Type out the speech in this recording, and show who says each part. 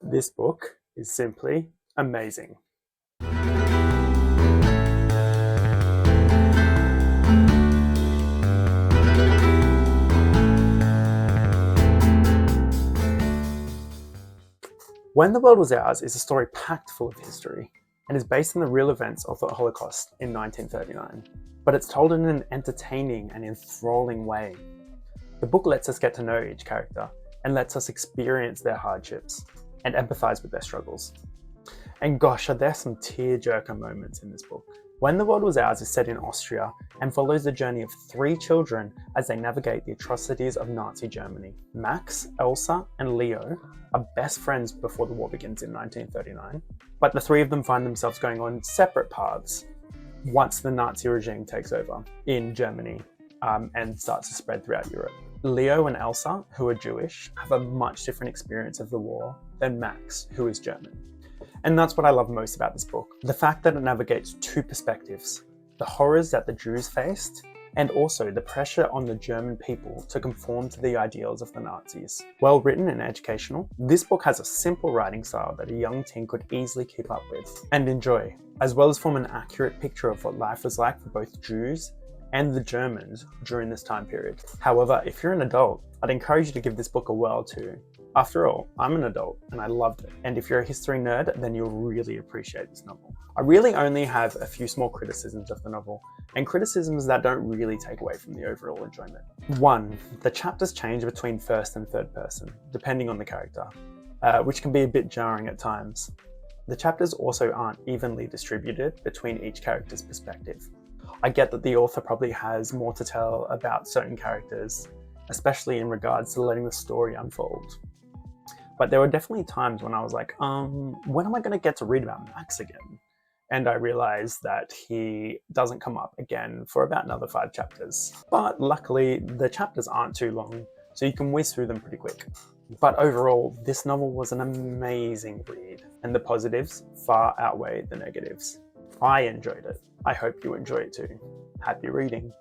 Speaker 1: This book is simply amazing. When the World Was Ours is a story packed full of history and is based on the real events of the Holocaust in 1939, but it's told in an entertaining and enthralling way. The book lets us get to know each character and lets us experience their hardships and empathize with their struggles. And gosh, are there some tearjerker moments in this book. When the World Was Ours is set in Austria and follows the journey of 3 children as they navigate the atrocities of Nazi Germany. Max, Elsa, and Leo are best friends before the war begins in 1939, but the 3 of them find themselves going on separate paths once the Nazi regime takes over in Germany and starts to spread throughout Europe. Leo and Elsa, who are Jewish, have a much different experience of the war than Max, who is German. And that's what I love most about this book. The fact that it navigates 2 perspectives, the horrors that the Jews faced, and also the pressure on the German people to conform to the ideals of the Nazis. Well written and educational, this book has a simple writing style that a young teen could easily keep up with and enjoy, as well as form an accurate picture of what life was like for both Jews and the Germans during this time period. However, if you're an adult, I'd encourage you to give this book a whirl too. After all, I'm an adult and I loved it. And if you're a history nerd, then you'll really appreciate this novel. I really only have a few small criticisms of the novel, and criticisms that don't really take away from the overall enjoyment. 1, the chapters change between first and third person, depending on the character, which can be a bit jarring at times. The chapters also aren't evenly distributed between each character's perspective. I get that the author probably has more to tell about certain characters, especially in regards to letting the story unfold. But there were definitely times when I was like, when am I going to get to read about Max again? And I realized that he doesn't come up again for about another 5 chapters. But luckily, the chapters aren't too long, so you can whiz through them pretty quick. But overall, this novel was an amazing read, and the positives far outweigh the negatives. I enjoyed it. I hope you enjoy it too. Happy reading.